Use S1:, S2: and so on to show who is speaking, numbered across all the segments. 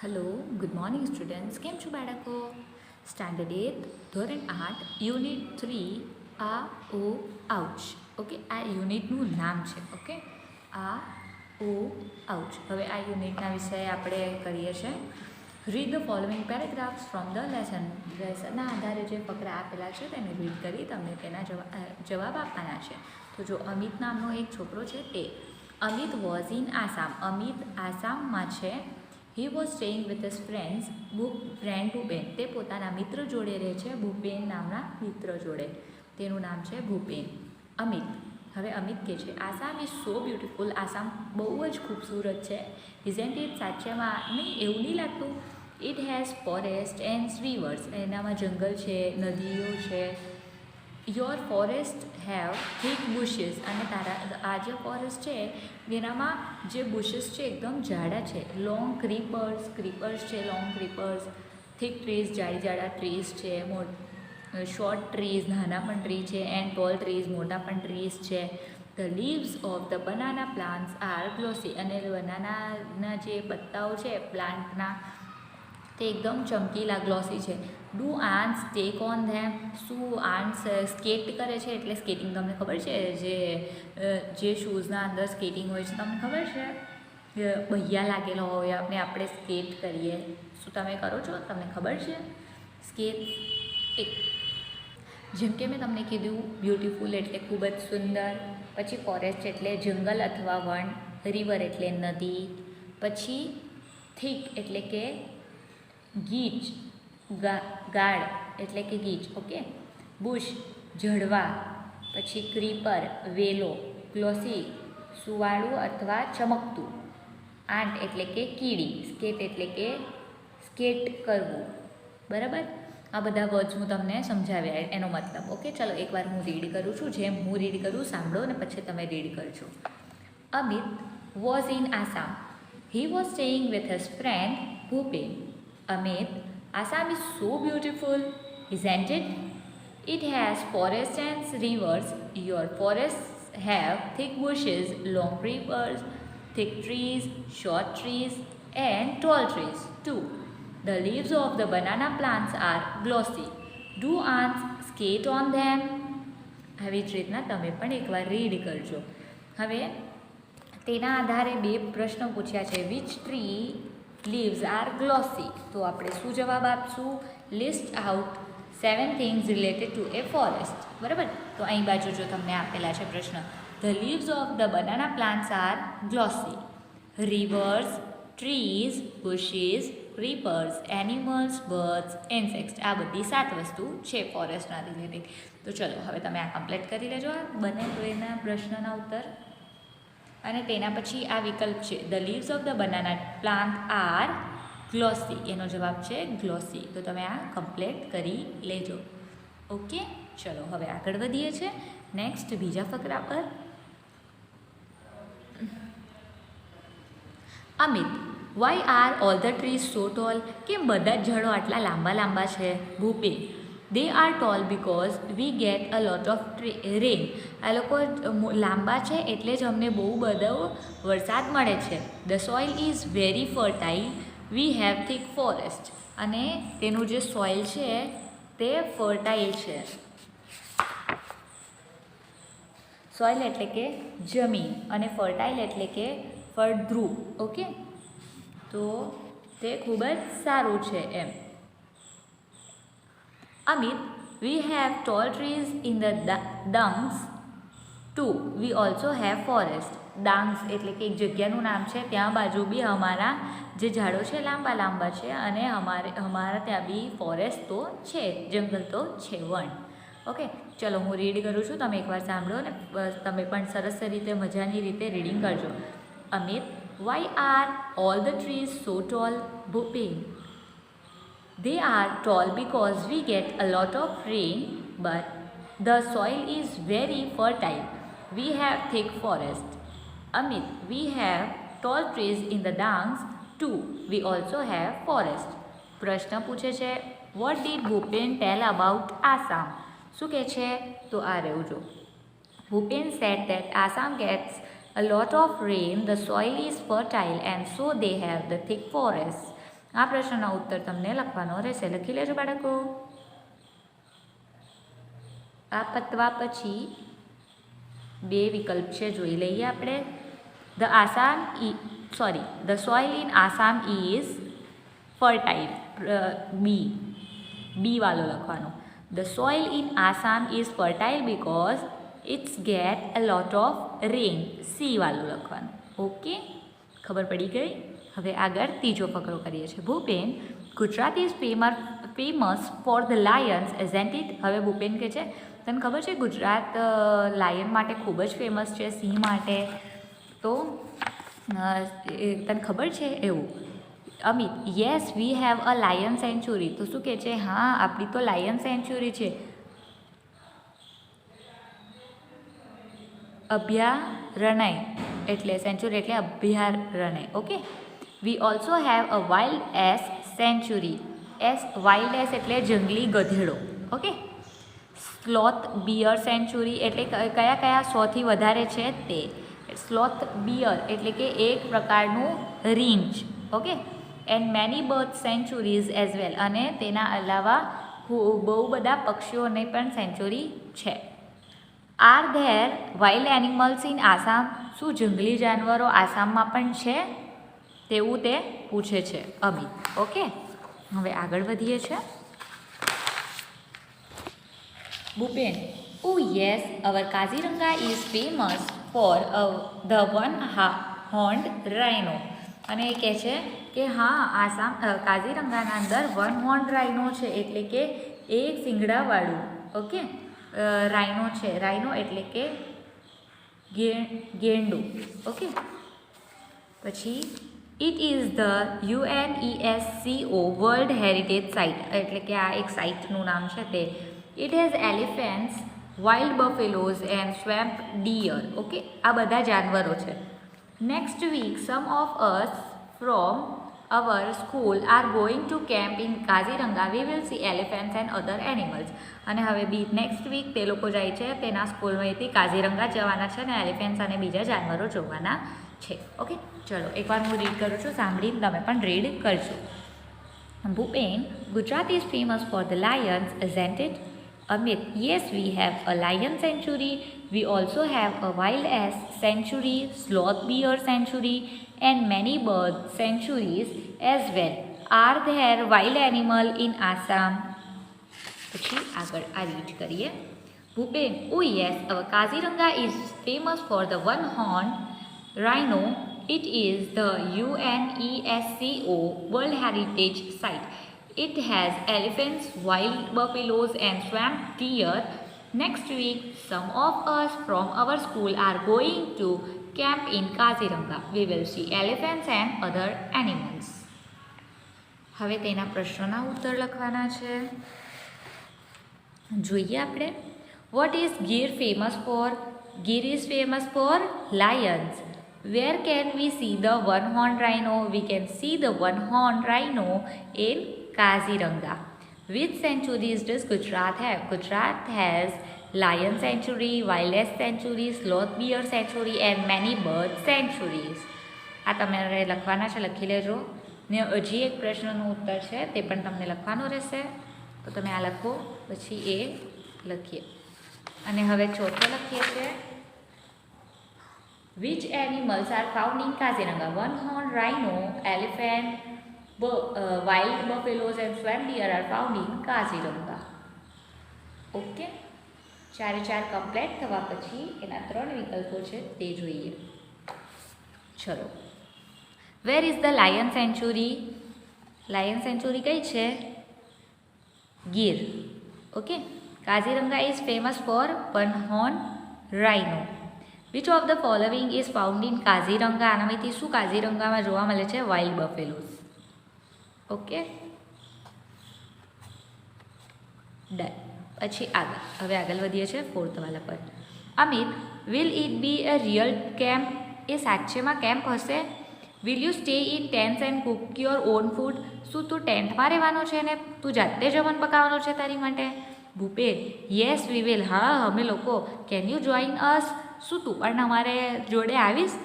S1: Hello, good morning students. કેમ છો બાળકો? સ્ટાન્ડર્ડ 8 ધોરણ 8 યુનિટ 3 આ ઓ આઉચ. ઓકે, આ યુનિટનું નામ છે. ઓકે, આ ઓ આઉચ. હવે આ યુનિટના વિષય આપણે કરીએ છીએ. Read the following paragraphs from the lesson. લેસનના આધારે જે ફકરા આપેલા છે તેને રીડ કરી તમને તેના જવાબ આપવાના છે. તો જો અમિત નામનો એક છોકરો છે તે અમિત વોઝ ઇન આસામ. અમિત આસામમાં છે. He was staying with his friend Bhupen. તે પોતાના મિત્ર જોડે રહે છે, ભૂપેન નામના મિત્ર જોડે. તેનું નામ છે ભૂપેન. અમિત. હવે અમિત કહે છે Assam is so beautiful. Assam બહુ જ ખૂબસૂરત છે. Isn't it? સાચેમાં નહીં, એવું નહીં લાગતું. It has forest and rivers. એનામાં જંગલ છે, નદીઓ છે. Your forest have thick bushes. અને આ જે ફોરેસ્ટ છે એનામાં જે બુશીસ છે એકદમ જાડા છે. લોંગ ક્રીપર્સ છે, લોંગ ક્રીપર્સ. થીક ટ્રીઝ, જાડા ટ્રીઝ છે. શોર્ટ ટ્રીઝ, નાના પણ ટ્રી છે. એન્ડ ટોલ ટ્રીઝ, મોટા પણ ટ્રીઝ છે. The leaves of the banana plants are glossy. અને બનાનાના જે પત્તાઓ છે પ્લાન્ટના તે એકદમ ચમકીલા, ગ્લોસી છે. ડુ આન્ટ્સ ટેક ઓન ધેમ. શું આન્ટ્સ સ્કેટ કરે છે? એટલે સ્કેટિંગ તમને ખબર છે, જે શૂઝના અંદર સ્કેટિંગ હોય છે તમને ખબર છે, બહિયા લાગેલો હોય આપણે સ્કેટ કરીએ. શું તમે કરો છો? તમને ખબર છે સ્કેટ? એક જેમ કે મેં તમને કીધું, બ્યુટીફુલ એટલે ખૂબ જ સુંદર. પછી ફોરેસ્ટ એટલે જંગલ અથવા વન. રિવર એટલે નદી. પછી થીક એટલે કે ગીચ, ગાઢ એટલે કે ગીચ. ઓકે. બુશ ઝાડવા. પછી ક્રીપર વેલો. ગ્લોસી સુવાળું અથવા ચમકતું. આંટ એટલે કે કીડી. સ્કેટ એટલે કે સ્કેટ કરવું. બરાબર? આ બધા વર્ડ્સ હું તમને સમજાવ્યા એનો મતલબ. ઓકે, ચલો એકવાર હું રીડ કરું છું. જેમ હું રીડ કરું સાંભળો અને પછી તમે રીડ કરજો. Amit was in Assam. He was staying with his friend Bhupen. Amit, Assam is so beautiful, isn't it? It has forests and rivers. Your forests have thick bushes, long creepers, thick trees, short trees, and tall trees too. The leaves of the banana plants are glossy. Do ants skate on them? આવી જ રીતના તમે પણ એકવાર read કરજો. હવે તેના આધારે બે પ્રશ્નો પૂછ્યા છે. Which tree leaves are glossy. તો આપણે શું જવાબ આપશું? List out 7 things related to a forest. બરાબર? તો અહીં બાજુ જો તમને આપેલા છે પ્રશ્ન. The leaves of the banana plants are glossy. Rivers, trees, bushes, creepers, animals, birds, insects. આ બધી 7 વસ્તુ છે ફોરેસ્ટના રિલેટેડ. તો ચલો હવે તમે આ કમ્પ્લીટ કરી લેજો. બને તો એના પ્રશ્નના ઉત્તર. અને તેના પછી આ વિકલ્પ છે the leaves of the banana plant are glossy. એનો જવાબ છે ગ્લોસી. તો તમે આ કમ્પ્લીટ કરી લેજો. ઓકે, ચલો હવે આગળ વધીએ છીએ નેક્સ્ટ બીજા ફકરા પર. Amit why are all the trees so tall. કેમ બધા જ ઝાડો આટલા લાંબા છે? Bhupen they are tall because we get a lot of rain. આ લોકો લાંબા છે એટલે જ અમને બહુ બધો વરસાદ મળે છે. The soil is very fertile. We have thick forest. અને તેનું જે સોઇલ છે તે ફર્ટાઇલ છે. સોઇલ એટલે કે જમીન અને ફર્ટાઇલ એટલે કે ફળદ્રુપ. ઓકે, તો તે ખૂબ જ સારું છે એમ. Amit, we have tall trees in the dungs too. We also have forest. ડાંગ્સ એટલે કે એક જગ્યાનું નામ છે. ત્યાં બાજુ બી અમારા જે ઝાડો છે લાંબા છે અને અમારા ત્યાં બી ફોરેસ્ટ તો છે, જંગલ તો છે, વન. ઓકે, ચલો હું રીડ કરું છું. તમે એકવાર સાંભળો અને તમે પણ સરસ રીતે મજાની રીતે રીડિંગ કરજો. Amit why are all the trees so tall. Bhupen They are tall because we get a lot of rain, but the soil is very fertile. We have thick forest. Amit, we have tall trees in the dungs too. We also have forest. પ્રશ્ન પૂછે છે what did Bhupen tell about Assam? શું કહે છે? તો આ રહ્યું જો. Bhupen said that Assam gets a lot of rain, the soil is fertile and so they have the thick forests. આ પ્રશ્નનો ઉત્તર તમને લખવાનો રહેશે. લખી લેજો બાળકો. આ પતવા પછી બે વિકલ્પ છે, જોઈ લઈએ આપણે. The soil in Assam is fertile. B વાળો લખવાનો. The soil in Assam is fertile because it's get a lot of rain. C વાળું લખવાનું. ઓકે, ખબર પડી ગઈ. હવે આગળ ત્રીજો ફકરો કરીએ છીએ. Bhupen, Gujarat is famous for the Lions isn't it. હવે ભૂપેન કહે છે તને ખબર છે ગુજરાત લાયન માટે ખૂબ જ ફેમસ છે, સિંહ માટે. તો તને ખબર છે એવું. Amit, yes we have a lion sanctuary. તો શું કહે છે? હા, આપણી તો લાયન સેન્ચુરી છે. અભયારણ્ય એટલે સેન્ચુરી એટલે અભયારણ્ય. Okay. We also have a wild ass sanctuary. Wild ass એટલે જંગલી ગધેડો. ઓકે. સ્લોથ બિયર સેન્ચુરી એટલે કયા કયા 100થી વધારે છે તે. સ્લોથ બિયર એટલે કે એક પ્રકારનું રીંછ. Okay. And many bird sanctuaries as well. અને તેના અલાવા બહુ બધા પક્ષીઓની પણ સેન્ચુરી છે. Are there wild animals in Assam. શું જંગલી જાનવરો આસામમાં પણ છે તેવું તે પૂછે છે અમિત. ઓકે, હવે આગળ વધીએ છીએ. Bhupen, oh yes our Kaziranga is famous for the one horned rhino. અને એ કહે છે કે હા, આસામ કાઝીરંગાના અંદર વન હોર્ન્ડ રાઇનો છે, એટલે કે એક શિંગડાવાળું ઓકે રાઇનો છે. રાઇનો એટલે કે ગેંડું. ઓકે. પછી it is the UNESCO world heritage site. એટલે કે આ એક સાઇટનું નામ છે તે. It has elephants, wild buffaloes and swamp deer. Okay, આ બધા જાનવરો છે. Next week some of us from our school are going to camp in Kaziranga. We will see elephants and other animals. અને હવે નેક્સ્ટ વીક તે લોકો જાય છે તેના સ્કૂલમાંથી કાઝીરંગા જવાના છે અને એલિફેન્ટ્સ અને બીજા જાનવરો જોવાના છે. ઓકે, ચલો એકવાર હું રીડ કરું છું, સાંભળીને તમે પણ રીડ કરજો. Bhupen, Gujarat is famous for the Lions isn't it. Amit, yes, we have a lion sanctuary. We also have a wild ass sanctuary, sloth bear sanctuary, and many bird sanctuaries as well. Are there wild animal in Assam? પછી આગળ આ read કરીએ. Bhupen, oh yes, our Kaziranga is famous for the one-horned rhino. It is the UNESCO World Heritage Site. It has elephants, wild buffaloes and swamp deer. Next week, some of us from our school are going to camp in Kaziranga. We will see elephants and other animals. હવે તેના પ્રશ્નોના ઉત્તર લખવાના છે. જોઈએ આપણે. What is Gir famous for? Gir is famous for lions. Where can we see the one-horned rhino? We can see the one-horned rhino in Kaziranga. Which sanctuaries does Gujarat have? Gujarat has lion sanctuary, wildlife sanctuary, sloth bear sanctuary and many bird sanctuaries. આ તમારે લખવાના છે, લખી લેજો. ને હજી એક પ્રશ્નનું ઉત્તર છે તે પણ તમને લખવાનું રહેશે, તો તમે આ લખો પછી એ લખીએ. અને હવે ચોથો લખીએ છીએ. Which animals are found in Kaziranga? One-horned rhino, elephant, wild buffaloes and swamp deer are found in Kaziranga. Okay, ચારે ચાર કમ્પ્લીટ થવા પછી એના 3 વિકલ્પો છે તે જોઈએ. ચલો. Where is the lion sanctuary? Lion sanctuary કઈ છે? Gir. Okay. Kaziranga is famous for one horn rhino. Which of the following is found in Kaziranga? આનામાંથી શું કાઝીરંગામાં જોવા મળે છે? Wild buffaloes. Okay, done. પછી આગળ, હવે આગળ વધીએ છીએ 4th વાળા પર. Amit, will it be a real camp? એ સાચેમાં કેમ્પ હશે? Will you stay in tents and cook your own food? શું તું ટેન્ટમાં રહેવાનો છે ને તું જાતે જમણ પકાવવાનો છે તારી માટે? Bhupen, yes we will. હા, અમે લોકો. Can you join us? શું તું પણ અમારે જોડે આવીશ?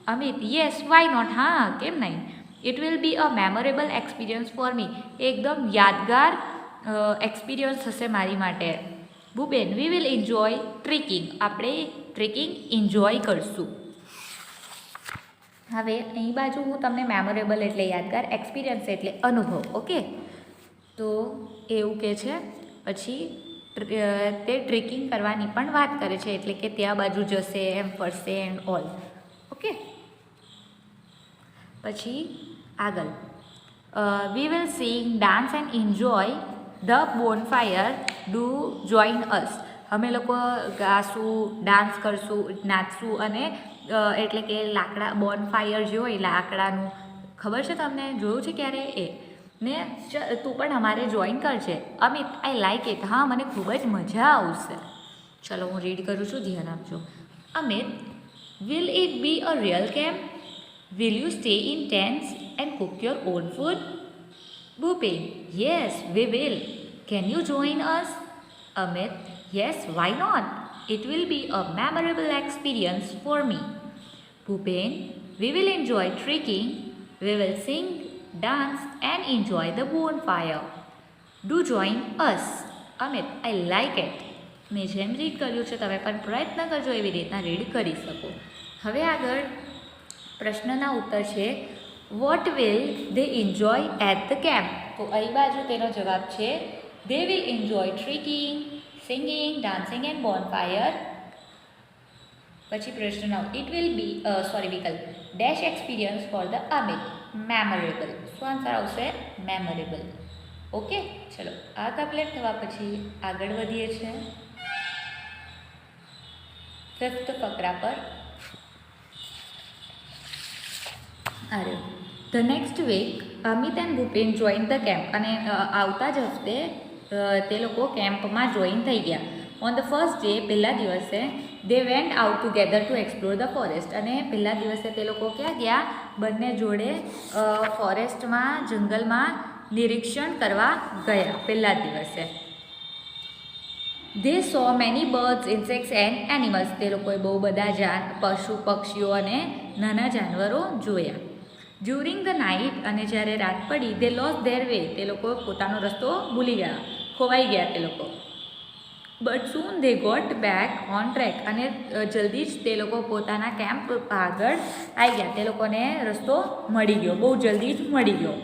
S1: Amit, yes why not. હા, કેમ નહીં. It will be a memorable experience for me. એકદમ યાદગાર એક્સપિરિયન્સ હશે મારી માટે. Bhupen we will enjoy trekking. આપણે ટ્રેકિંગ એન્જોય કરશું. હવે અહીં બાજુ હું તમને મેમોરેબલ એટલે યાદગાર, એક્સપિરિયન્સ એટલે અનુભવ. ઓકે, તો એવું કે છે. પછી તે ટ્રેકિંગ કરવાની પણ વાત કરે છે, એટલે કે ત્યાં બાજુ જશે, એમ ફરશે એન્ડ ઓલ. ઓકે, પછી આગળ we will sing, dance and enjoy the bonfire. Do join અસ. અમે લોકો ગાશું, ડાન્સ કરશું, નાચશું અને એટલે કે લાકડા બોનફાયર જે હોય લાકડાનું, ખબર છે તમને, જોયું છે ક્યારે એ ને તું પણ અમારે જોઈન કરજે. Amit I like it. હા, મને ખૂબ જ મજા આવશે. ચલો હું રીડ કરું છું, ધ્યાન આપજો. Amit will it be a real camp? Will you stay in tents and cook your own food? Bhupen yes we will. Can you join us? Amit, yes, why not? It will be a memorable experience for me. Bhupen, we will enjoy trekking. We will sing, dance and enjoy the bonfire. Do join us. Amit, I like it. મેં જેમ read કર્યું છે તમે પણ પ્રયત્ન કરજો એવી રીતના રીડ કરી શકો. હવે આગળ પ્રશ્નના ઉત્તર છે what will they enjoy at the camp? તો અહીં બાજુ તેનો જવાબ છે they will enjoy trekking, singing, dancing and bonfire. પછી પ્રશ્ન it will be વિકલ્પ dash experience for the Amit, memorable. શું આન્સર આવશે? મેમોરેબલ. ઓકે, ચલો આ કમ્પ્લીટ થવા પછી આગળ વધીએ છીએ 5th ફકરા પર. અરે the next week Amit and Bhupen join the camp. અને આવતા જ હફતે તે લોકો કેમ્પમાં જોઈન થઈ ગયા. ઓન ધ ફર્સ્ટ ડે, પહેલા દિવસે they went out together to explore the forest. અને પહેલા દિવસે તે લોકો ક્યાં ગયા? બંને જોડે ફોરેસ્ટમાં, જંગલમાં નિરીક્ષણ કરવા ગયા પહેલા દિવસે. They so many birds, insects and animals. તે લોકોએ બહુ બધા પશુ પક્ષીઓ અને નાના જાનવરો જોયા. ડ્યુરિંગ ધ નાઇટ, અને જ્યારે રાત પડી, દે લોસ ધેર વે. તે લોકો પોતાનો રસ્તો ભૂલી ગયા, ખોવાઈ ગયા તે લોકો. But soon they got back on track. અને જલ્દી જ તે લોકો પોતાના કેમ્પ આગળ આવી ગયા. તે લોકોને રસ્તો મળી ગયો, બહુ જલ્દી જ મળી ગયો.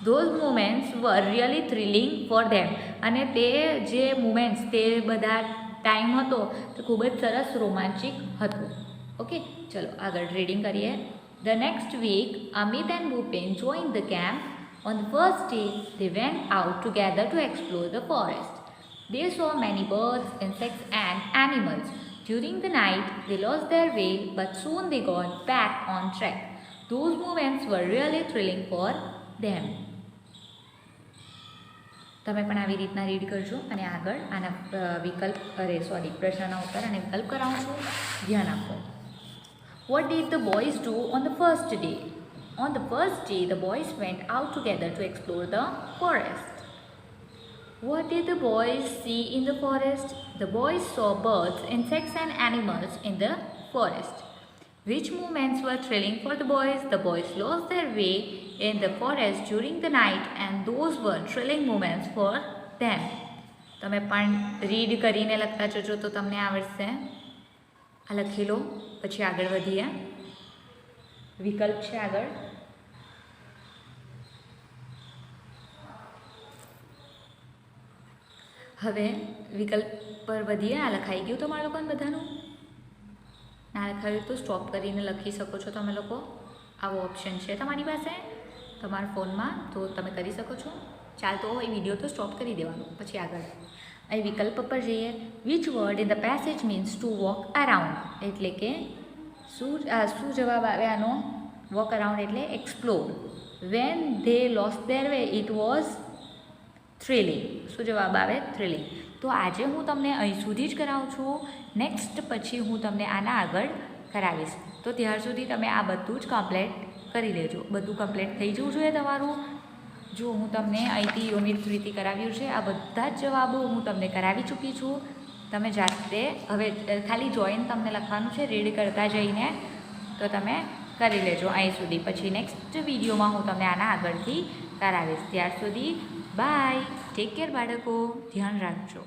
S1: Those moments were really thrilling for them. અને તે જે મુમેન્ટ્સ, તે બધા ટાઈમ હતો તે ખૂબ જ સરસ રોમાંચિક હતો. ઓકે, ચલો આગળ રીડિંગ કરીએ. The next week, Amit and Bhupen joined the camp. On the first day, they went out together to explore the forest. They saw many birds, insects and animals. During the night, they lost their way, but soon they got back on track. Those moments were really thrilling for them. તમે પણ આવી રીતના read કરજો અને આગળ આના પ્રશ્નના ઉત્તર અને વિકલ્પ કરાવું છું, ધ્યાન આપો. What did the boys do on the first day? On the first day, the boys went out together to explore the forest. What did the boys see in the forest? The boys saw birds, insects and animals in the forest. Which moments were thrilling for the boys? The boys lost their way in the forest during the night and those were thrilling moments for them. તમે પણ read કરીને લખતા જજો તો તમને આવડશે. આ લખી લો, પછી આગળ વધીએ. વિકલ્પ છે આગળ. હવે વિકલ્પ પર વધીએ. આ લખાઈ ગયું તમારા લોકોને બધાનું? ના લખાયું તો સ્ટોપ કરીને લખી શકો છો તમે લોકો. આવો ઓપ્શન છે તમારી પાસે તમારા ફોનમાં, તો તમે કરી શકો છો. ચાલતો હોય વિડીયો તો સ્ટોપ કરી દેવાનો. પછી આગળ અહીં વિકલ્પ પર જઈએ. Which word in the passage means to walk around. એટલે કે શું જવાબ આવે આનો? વોક અરાઉન્ડ એટલે explore. When they lost their way it was thrilling. શું જવાબ આવે? થ્રિલિંગ. તો આજે હું તમને અહીં સુધી જ કરાવું છું. નેક્સ્ટ પછી હું તમને આના આગળ કરાવીશ. તો ત્યાર સુધી તમે આ બધું જ કમ્પ્લીટ કરી લેજો. બધું કમ્પ્લીટ થઈ જવું જોઈએ તમારું. જો હું તમને અહીંથી યુનિટ 3થી કરાવ્યું છે, આ બધા જ જવાબો હું તમને કરાવી ચૂકી છું. તમે જાતે હવે ખાલી જોઈન તમને લખવાનું છે રીડ કરતા જઈને, તો તમે કરી લેજો અહીં સુધી. પછી નેક્સ્ટ વિડીયોમાં હું તમને આના આગળથી કરાવીશ. ત્યાર સુધી બાય, ટેક કેર બાળકો, ધ્યાન રાખજો.